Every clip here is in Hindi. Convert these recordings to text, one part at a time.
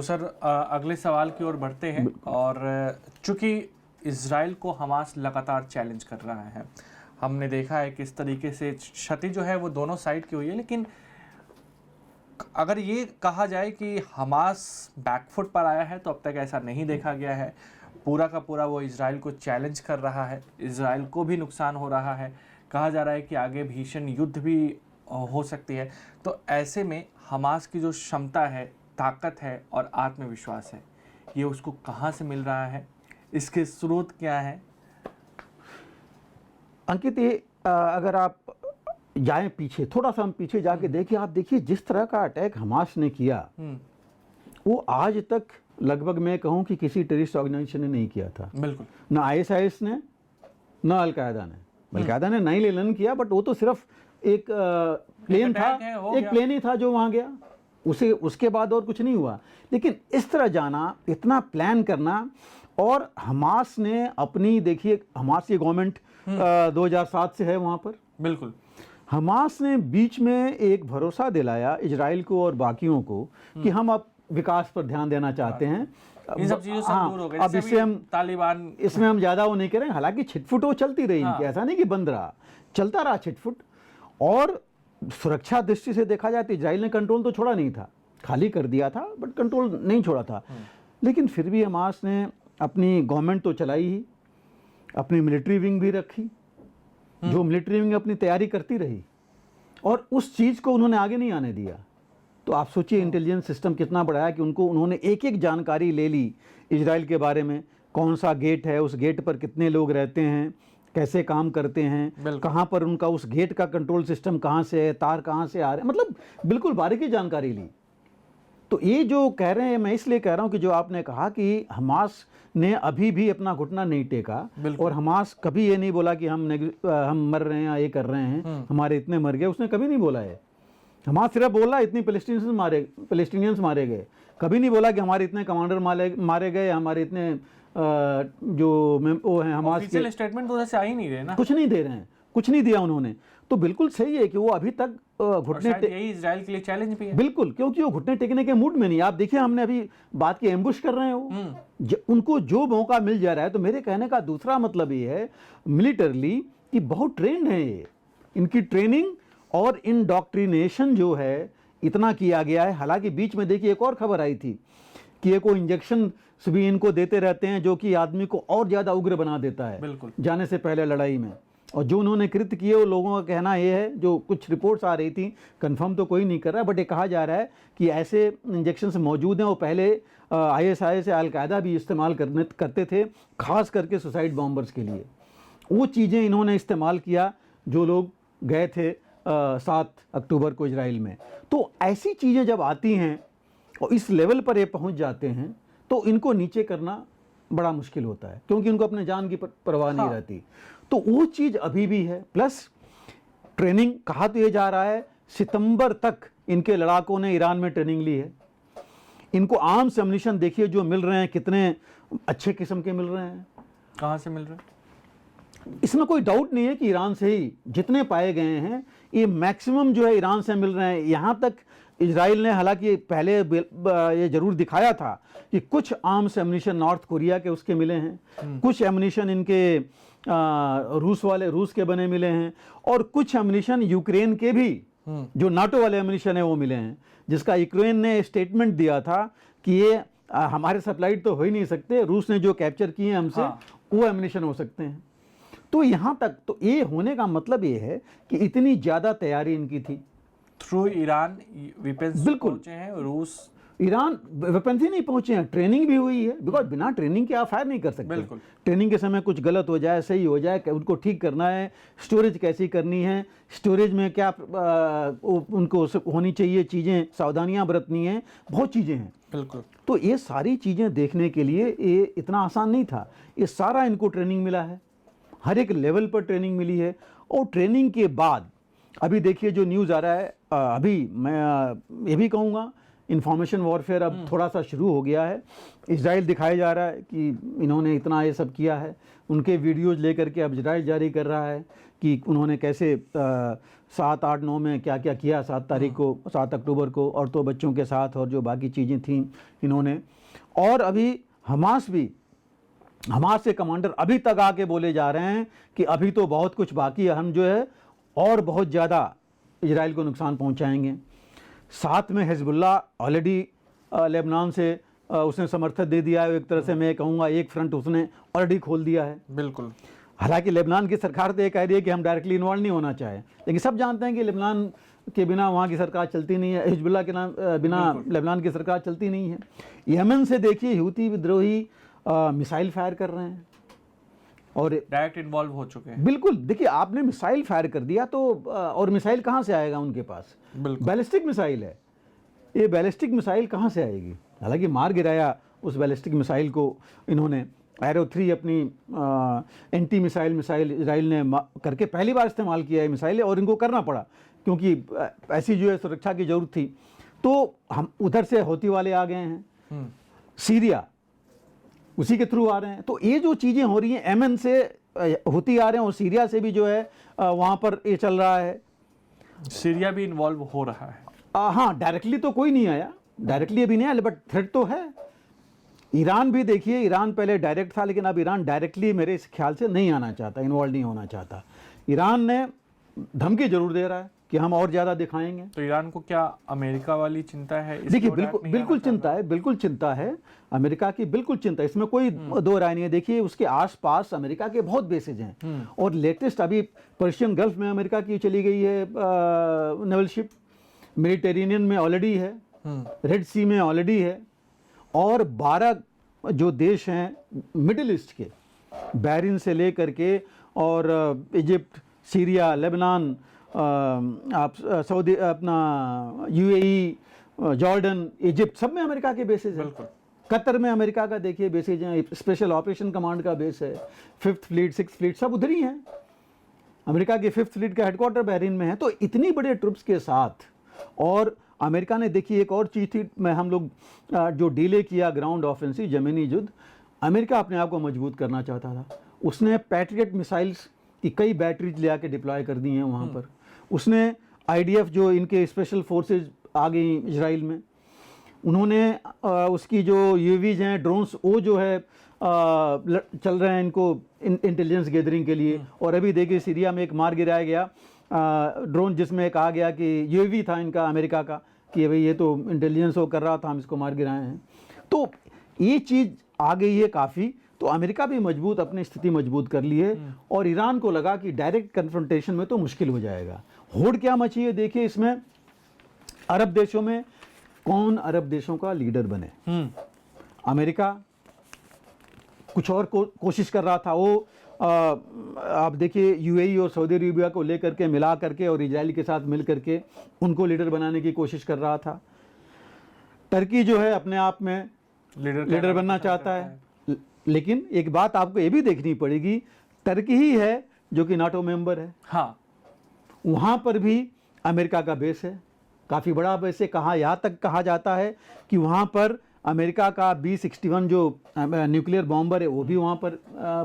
तो सर अगले सवाल की ओर बढ़ते हैं। और चूंकि इजराइल को हमास लगातार चैलेंज कर रहा है, हमने देखा है किस तरीके से क्षति जो है वो दोनों साइड की हुई है, लेकिन अगर ये कहा जाए कि हमास बैकफुट पर आया है तो अब तक ऐसा नहीं देखा गया है। पूरा का पूरा वो इजराइल को चैलेंज कर रहा है, इजराइल को भी नुकसान हो रहा है, कहा जा रहा है कि आगे भीषण युद्ध भी हो सकती है। तो ऐसे में हमास की जो क्षमता है, ताकत है और आत्मविश्वास है, ये उसको कहाँ से मिल रहा है, इसके स्रोत क्या है? अंकित, ये अगर आप जाएं पीछे, थोड़ा सा हम पीछे जाके देखें, आप देखिए जिस तरह का अटैक हमास ने किया वो आज तक लगभग मैं कहूं कि किसी टेररिस्ट ऑर्गेनाइजेशन ने नहीं किया था। बिल्कुल, ना आईएसआईएस ने, ना अलकायदा ने। अलकायदा ने 9/11 किया, बट वो तो सिर्फ एक प्लेन था, एक प्लेन ही था जो वहां गया, उसके बाद और कुछ नहीं हुआ। लेकिन इस तरह जाना, इतना प्लान करना, और हमास ने अपनी, देखिए हमास की गवर्नमेंट 2007 से है वहां पर। बिल्कुल, हमास ने बीच में एक भरोसा दिलाया इजराइल को और बाकियों को कि हम अब विकास पर ध्यान देना चाहते हैं। इन सब चीजों से दूर हो गए। अब इससे हम तालिबान, इसमें हम ज्यादा वो नहीं करें। हालांकि छिटफुट वो चलती रही इनकी, ऐसा नहीं कि बंद रहा, चलता रहा छिटफुट। और सुरक्षा दृष्टि से देखा जाए तो इजराइल ने कंट्रोल तो छोड़ा नहीं था, खाली कर दिया था, बट कंट्रोल नहीं छोड़ा था। लेकिन फिर भी हमास ने अपनी गवर्नमेंट तो चलाई ही, अपनी मिलिट्री विंग भी रखी, जो मिलिट्री विंग अपनी तैयारी करती रही, और उस चीज को उन्होंने आगे नहीं आने दिया। तो आप सोचिए इंटेलिजेंस सिस्टम कितना बड़ा है कि उन्होंने एक एक जानकारी ले ली इजराइल के बारे में। कौन सा गेट है, उस गेट पर कितने लोग रहते हैं, कैसे काम करते हैं, कहाँ पर उनका उस गेट का कंट्रोल सिस्टम कहाँ से है, तार कहाँ से आ रहे हैं, मतलब बिल्कुल बारीकी जानकारी ली। तो ये जो कह रहे हैं, मैं इसलिए कह रहा हूँ कि जो आपने कहा कि हमास ने अभी भी अपना घुटना नहीं टेका, और हमास कभी ये नहीं बोला कि हम मर रहे हैं या ये कर रहे हैं, हमारे इतने मर गए, उसने कभी नहीं बोला है। हमास सिर्फ बोला इतने पैलेस्टीनियंस मारे गए, कभी नहीं बोला कि हमारे इतने कमांडर मारे गए, हमारे इतने जो वो हैं हमास के स्टेटमेंट तो ऐसे आ ही नहीं रहे ना, कुछ नहीं दे रहे हैं, कुछ नहीं दिया उन्होंने। तो बिल्कुल सही है कि वो अभी तक घुटने, यही इजराइल के लिए चैलेंज भी है। बिल्कुल, क्योंकि वो घुटने टेकने के मूड में नहीं। आप देखिए, हमने अभी बात की, एम्बुश कर रहे हैं वो, उनको जो मौका मिल जा रहा है। तो मेरे कहने का दूसरा मतलब ये है मिलिटरली कि बहुत ट्रेंड है ये, इनकी ट्रेनिंग और इंडॉक्ट्रिनेशन जो है इतना किया गया है। हालांकि बीच में देखिए एक और खबर आई थी कि एक इंजेक्शन भी इनको देते रहते हैं जो कि आदमी को और ज्यादा उग्र बना देता है, बिल्कुल, जाने से पहले लड़ाई में। और जो उन्होंने कृत्य किए वो लोगों का कहना ये है, जो कुछ रिपोर्ट्स आ रही थी, कंफर्म तो कोई नहीं कर रहा, बट ये कहा जा रहा है कि ऐसे इंजेक्शंस मौजूद हैं। वो पहले आईएसआईएस या अलकायदा भी इस्तेमाल करते थे, खास करके सुसाइड बॉम्बर्स के लिए। वो चीज़ें इन्होंने इस्तेमाल किया जो लोग गए थे 7 अक्टूबर को इजराइल में। तो ऐसी चीज़ें जब आती हैं और इस लेवल पर ये पहुँच जाते हैं तो इनको नीचे करना बड़ा मुश्किल होता है, क्योंकि उनको अपने जान की परवाह नहीं रहती। तो वो चीज़ अभी भी है। प्लस ट्रेनिंग, कहा तो ये जा रहा है सितंबर तक इनके लड़ाकों ने ईरान में ट्रेनिंग ली है। इनको आर्म्स एम्युनिशन देखिए जो मिल रहे हैं, कितने अच्छे किस्म के मिल रहे हैं। कहाँ से मिल रहे हैं? इसमें कोई डाउट नहीं है कि ईरान से ही जितने पाए गए हैं, ये मैक्सिमम जो है ईरान से मिल रहे हैं। यहाँ तक इजराइल ने हालांकि पहले ये जरूर दिखाया था कि कुछ आर्म्स एम्युनिशन नॉर्थ कोरिया के उसके मिले हैं, कुछ एम्युनिशन इनके रूस के बने मिले हैं, और कुछ एम्युनिशन यूक्रेन के भी जो नाटो वाले एम्युनिशन है वो मिले हैं, जिसका यूक्रेन ने स्टेटमेंट दिया था कि ये हमारे सप्लाइड तो हो ही नहीं सकते, रूस ने जो कैप्चर किए हमसे वो एम्युनिशन हो सकते हैं। तो यहाँ तक तो ये होने का मतलब ये है कि इतनी ज़्यादा तैयारी इनकी थी। थ्रू ईरान वेपन्स पहुंचे हैं, रूस ईरान वेपन्स ही नहीं पहुंचे हैं, ट्रेनिंग भी हुई है। बिकॉज बिना ट्रेनिंग के आप फायर नहीं कर सकते। बिल्कुल, ट्रेनिंग के समय कुछ गलत हो जाए, सही हो जाए, उनको ठीक करना है, स्टोरेज कैसी करनी है, स्टोरेज में क्या उनको होनी चाहिए चीज़ें, सावधानियां बरतनी है, बहुत चीज़ें हैं। बिल्कुल। तो ये सारी चीज़ें देखने के लिए ये इतना आसान नहीं था। ये सारा इनको ट्रेनिंग मिला है, हर एक लेवल पर ट्रेनिंग मिली है। और ट्रेनिंग के बाद अभी देखिए जो न्यूज़ आ रहा है, अभी मैं ये भी कहूँगा इंफॉर्मेशन वॉरफेयर अब थोड़ा सा शुरू हो गया है। इजराइल दिखाया जा रहा है कि इन्होंने इतना ये सब किया है, उनके वीडियोज़ लेकर के अब इजराइल जारी कर रहा है कि उन्होंने कैसे 7, 8, 9 में क्या क्या किया, 7 तारीख को, 7 अक्टूबर को औरतों बच्चों के साथ, और जो बाकी चीज़ें थीं इन्होंने। और अभी हमास के कमांडर अभी तक आके बोले जा रहे हैं कि अभी तो बहुत कुछ बाकी है, हम जो है और बहुत ज़्यादा इजराइल को नुकसान पहुंचाएंगे। साथ में हिजबुल्लाह ऑलरेडी लेबनान से उसने समर्थन दे दिया है। एक तरह से मैं कहूँगा एक फ्रंट उसने ऑलरेडी खोल दिया है। बिल्कुल। हालांकि लेबनान की सरकार तो ये कह रही है कि हम डायरेक्टली इन्वॉल्व नहीं होना चाहे, लेकिन सब जानते हैं कि लेबनान के बिना वहाँ की सरकार चलती नहीं है, हिजबुल्लाह के बिना लेबनान की सरकार चलती नहीं है। यमन से देखिए हूती विद्रोही मिसाइल फायर कर रहे हैं और डायरेक्ट इन्वॉल्व हो चुके हैं। बिल्कुल। देखिए आपने मिसाइल फायर कर दिया तो और मिसाइल कहाँ से आएगा उनके पास? बैलिस्टिक मिसाइल है, ये बैलिस्टिक मिसाइल कहाँ से आएगी? हालांकि मार गिराया उस बैलिस्टिक मिसाइल को इन्होंने। एरो 3 अपनी एंटी मिसाइल इजराइल ने करके पहली बार इस्तेमाल किया है मिसाइल, और इनको करना पड़ा क्योंकि ऐसी जो है सुरक्षा की जरूरत थी। तो हम उधर से हौती वाले आ गए हैं, सीरिया उसी के थ्रू आ रहे हैं। तो ये जो चीज़ें हो रही हैं, यमन से हौती आ रहे हैं और सीरिया से भी जो है वहाँ पर ये चल रहा है। सीरिया भी इन्वॉल्व हो रहा है। हाँ, डायरेक्टली तो कोई नहीं आया, डायरेक्टली अभी नहीं आया, बट थ्रेट तो है। ईरान भी देखिए, ईरान पहले डायरेक्ट था, लेकिन अब ईरान डायरेक्टली मेरे इस ख्याल से नहीं आना चाहता, इन्वॉल्व नहीं होना चाहता। ईरान ने धमकी जरूर दे रहा है कि हम और ज़्यादा दिखाएंगे। तो ईरान को क्या अमेरिका वाली चिंता है? देखिए बिल्कुल चिंता है, बिल्कुल चिंता है अमेरिका की, बिल्कुल चिंता, इसमें कोई दो राय नहीं है। देखिए उसके आसपास अमेरिका के बहुत बेसेज हैं, और लेटेस्ट अभी पर्शियन गल्फ में अमेरिका की चली गई है नेवल शिप, मेडिटेरेनियन में ऑलरेडी है, रेड सी में ऑलरेडी है, और 12 जो देश हैं मिडिल ईस्ट के, बहरीन से लेकर के और इजिप्ट, सीरिया, लेबनान, आप सऊदी, अपना यूएई, जॉर्डन, इजिप्ट, सब में अमेरिका के बेसेस हैं। कतर में अमेरिका का देखिए बेसेज हैं, स्पेशल ऑपरेशन कमांड का बेस है, 5th फ्लीट, 6th फ्लीट सब उधर ही हैं। अमेरिका के 5th फ्लीट का हेडक्वार्टर बहरीन में है। तो इतनी बड़े ट्रुप्स के साथ, और अमेरिका ने देखिए एक और चीज़ थी, मैं हम लोग जो डिले किया ग्राउंड ऑफेंसिव, ज़मीनी युद्ध, अमेरिका अपने आप को मजबूत करना चाहता था। उसने पैट्रियट मिसाइल्स की कई बैटरीज ले आके डिप्लॉय कर दी हैं वहाँ पर। उसने IDF जो इनके स्पेशल फोर्सेज आ गई इजराइल में, उन्होंने उसकी जो UAVs हैं, ड्रोन्स, वो जो है चल रहे हैं इनको इंटेलिजेंस गैदरिंग के लिए। और अभी देखिए सीरिया में एक मार गिराया गया ड्रोन, जिसमें कहा गया कि UAV था इनका, अमेरिका का, कि भाई ये तो इंटेलिजेंस वो कर रहा था, हम इसको मार गिराए हैं। तो ये चीज़ आ गई है काफ़ी। तो अमेरिका भी मजबूत, अपनी स्थिति मजबूत कर ली है, और ईरान को लगा कि डायरेक्ट कन्फ्रंटेशन में तो मुश्किल हो जाएगा। होड़ क्या मची है देखिए इसमें, अरब देशों में कौन अरब देशों का लीडर बने। अमेरिका कुछ और कोशिश कर रहा था, वो आप देखिए UAE और सऊदी अरेबिया को लेकर के, मिला करके, और इजराइल के साथ मिल करके उनको लीडर बनाने की कोशिश कर रहा था। टर्की जो है अपने आप में लीडर बनना चाहता है, लेकिन एक बात आपको ये भी देखनी पड़ेगी, टर्की ही है जो कि नाटो मेंबर है। हाँ, वहाँ पर भी अमेरिका का बेस है, काफ़ी बड़ा बेस है। कहाँ, यहाँ तक कहा जाता है कि वहाँ पर अमेरिका का B-61 जो न्यूक्लियर बॉम्बर है वो भी वहाँ पर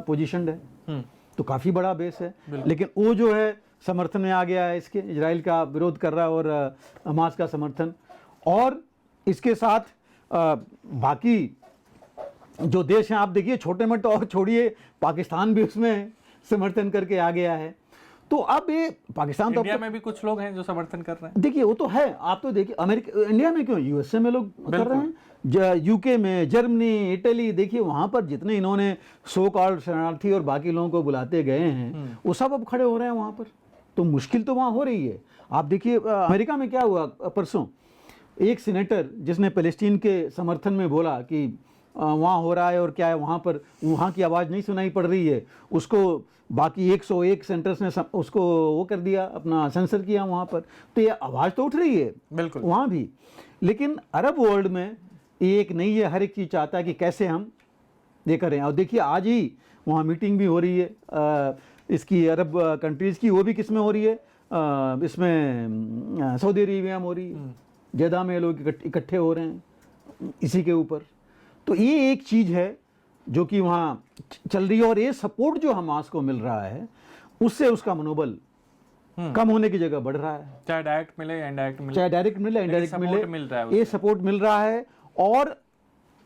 पोजीशनड है। तो काफ़ी बड़ा बेस है, लेकिन वो जो है समर्थन में आ गया है इसके, इजराइल का विरोध कर रहा है और हमास का समर्थन। और इसके साथ बाकी जो देश हैं आप देखिए, छोटे मोटे और छोड़िए, पाकिस्तान भी उसमें समर्थन करके आ गया है। तो अब ये पाकिस्तान, तो इंडिया में भी कुछ लोग हैं जो समर्थन कर रहे हैं। देखिए वो तो है, आप तो देखिए अमेरिका, इंडिया में क्यों, USA में लोग कर रहे हैं, UK में, जर्मनी, इटली, देखिए वहाँ पर जितने इन्होंने सो कॉल्ड शरणार्थी और बाकी लोगों को बुलाते गए हैं, वो सब अब खड़े हो रहे हैं वहाँ पर। तो मुश्किल तो वहाँ हो रही है। आप देखिए अमेरिका में क्या हुआ परसों, एक सीनेटर जिसने पैलेस्टीन के समर्थन में बोला कि वहाँ हो रहा है और क्या है, वहाँ पर वहाँ की आवाज़ नहीं सुनाई पड़ रही है, उसको बाकी 101 सेंटर्स ने उसको वो कर दिया, अपना सेंसर किया वहाँ पर। तो ये आवाज़ तो उठ रही है बिल्कुल वहाँ भी, लेकिन अरब वर्ल्ड में एक नहीं है, हर एक चीज़ चाहता है कि कैसे हम ये करें। और देखिए आज ही वहाँ मीटिंग भी हो रही है इसकी, अरब कंट्रीज़ की, वो भी किस में हो रही है, इसमें सऊदी अरेबिया में हो रही है, जेदा में लोग इकट्ठे हो रहे हैं इसी के ऊपर। तो ये एक चीज़ है जो कि वहाँ चल रही है। और ये सपोर्ट जो हमास को मिल रहा है उससे उसका मनोबल कम होने की जगह बढ़ रहा है। चाहे डायरेक्ट मिले या इनडायरेक्ट मिले, चाहे डायरेक्ट मिले इनडायरेक्ट मिले, मिल रहा है ये सपोर्ट मिल रहा है। और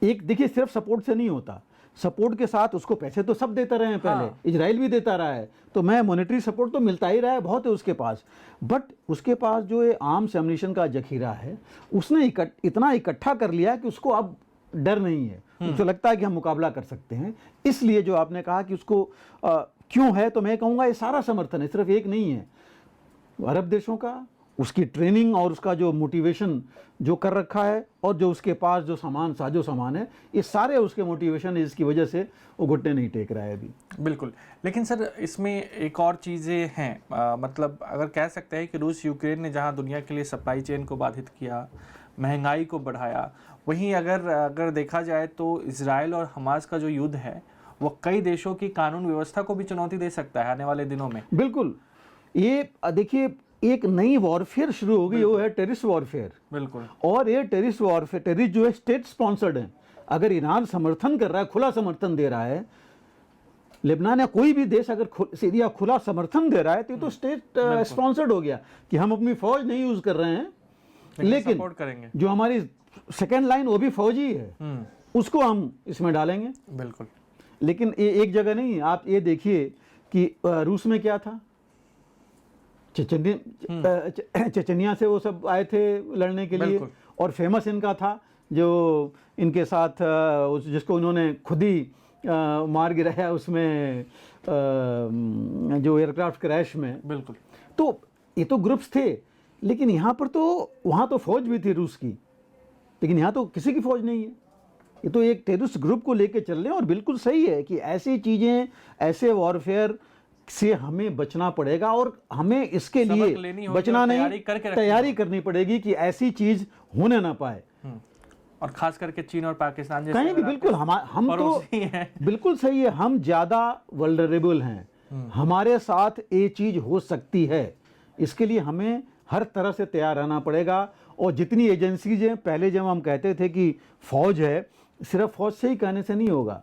एक देखिए सिर्फ सपोर्ट से नहीं होता, सपोर्ट के साथ उसको पैसे तो सब देते रहे हैं पहले, हाँ। इजराइल भी देता रहा है, तो मैं मॉनेटरी सपोर्ट तो मिलता ही रहा है, बहुत है उसके पास। बट उसके पास जो ये आर्म्स एम्युनिशन का जखीरा है, उसने इतना इकट्ठा कर लिया कि उसको अब डर नहीं है, उसको लगता है कि हम मुकाबला कर सकते हैं। इसलिए जो आपने कहा कि उसको क्यों है, तो मैं कहूँगा ये सारा समर्थन है, सिर्फ एक नहीं है। अरब देशों का, उसकी ट्रेनिंग और उसका जो मोटिवेशन जो कर रखा है, और जो उसके पास जो सामान साजो सामान है, ये सारे उसके मोटिवेशन है, जिसकी वजह से वो घुटने नहीं टेक रहा है अभी। बिल्कुल। लेकिन सर इसमें एक और चीज़ें हैं, मतलब अगर कह सकते हैं कि रूस यूक्रेन ने जहां दुनिया के लिए सप्लाई चेन को बाधित किया, महंगाई को बढ़ाया, वहीं अगर देखा जाए तो इजराइल और हमास का जो युद्ध है वो कई देशों की कानून व्यवस्था को भी चुनौती दे सकता है आने वाले दिनों में। बिल्कुल, ये देखिए एक नई वॉरफेयर शुरू हो गई, वो है टेररिस्ट वॉरफेयर। बिल्कुल। और ये टेररिस्ट वॉरफेयर, टेररिस्ट जो है स्टेट स्पॉन्सर्ड है। अगर ईरान समर्थन कर रहा है, खुला समर्थन दे रहा है, लेबनान या कोई भी देश अगर सीरिया खुला समर्थन दे रहा है, तो ये तो स्टेट स्पॉन्सर्ड हो गया कि हम अपनी फौज नहीं यूज कर रहे हैं, लेकिन सपोर्ट करेंगे। जो हमारी सेकेंड लाइन वो भी फौजी है, उसको हम इसमें डालेंगे। बिल्कुल। लेकिन ये एक जगह नहीं है, आप ये देखिए कि रूस में क्या था, चेचनिया से वो सब आए थे लड़ने के लिए, और फेमस इनका था जो इनके साथ जिसको उन्होंने खुद ही मार गिराया उसमें, जो एयरक्राफ्ट क्रैश में। बिल्कुल। तो ये तो ग्रुप्स थे, लेकिन यहाँ पर तो, वहाँ तो फौज भी थी रूस की, लेकिन यहाँ तो किसी की फौज नहीं है। ये तो एक टेररिस्ट ग्रुप को लेके चल रहे हैं। और बिल्कुल सही है कि ऐसी चीज़ें, ऐसे वॉरफेयर से हमें बचना पड़ेगा, और हमें इसके लिए बचना नहीं, तैयारी करनी पड़ेगी कि ऐसी चीज़ होने ना पाए। और खास करके चीन और पाकिस्तान जैसे कहीं भी, बिल्कुल हम तो बिल्कुल सही है, हम ज़्यादा वल्नरेबल हैं, हमारे साथ ये चीज़ हो सकती है। इसके लिए हमें हर तरह से तैयार रहना पड़ेगा। और जितनी एजेंसीज हैं, पहले जब हम कहते थे कि फौज है, सिर्फ फौज से ही कहने से नहीं होगा,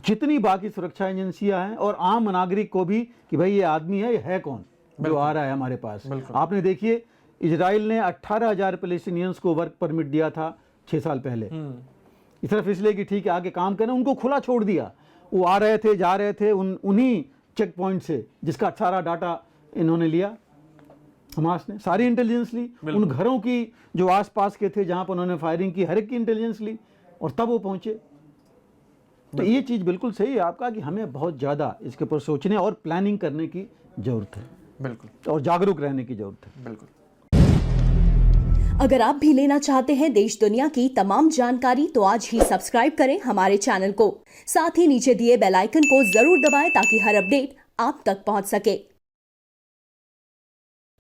जितनी बाकी सुरक्षा एजेंसियां हैं और आम नागरिक को भी कि भाई ये आदमी है, ये है कौन जो आ रहा है हमारे पास। आपने देखिए इजराइल ने 18,000 पैलेस्टीनियंस को वर्क परमिट दिया था 6 साल पहले, सिर्फ इसलिए कि ठीक है आगे काम करें, उनको खुला छोड़ दिया। वो आ रहे थे, जा रहे थे उन्हीं चेक पॉइंट से, जिसका सारा डाटा इन्होंने लिया, हमास ने सारी इंटेलिजेंस ली, उन घरों की जो आसपास के थे जहां पर उन्होंने फायरिंग की, हर एक की इंटेलिजेंस ली, और तब वो पहुंचे। तो ये चीज़ बिल्कुल सही है आपका कि हमें बहुत ज़्यादा इसके ऊपर सोचने और प्लानिंग करने की ज़रूरत है। बिल्कुल। और जागरूक रहने की ज़रूरत है। बिल्कुल। अगर आप भी लेना चाहते हैं देश दुनिया की तमाम जानकारी, तो आज ही सब्सक्राइब करें हमारे चैनल को। साथ ही नीचे दिए बेल आइकन को जरूर दबाएं ताकि हर अपडेट आप तक पहुंच सके।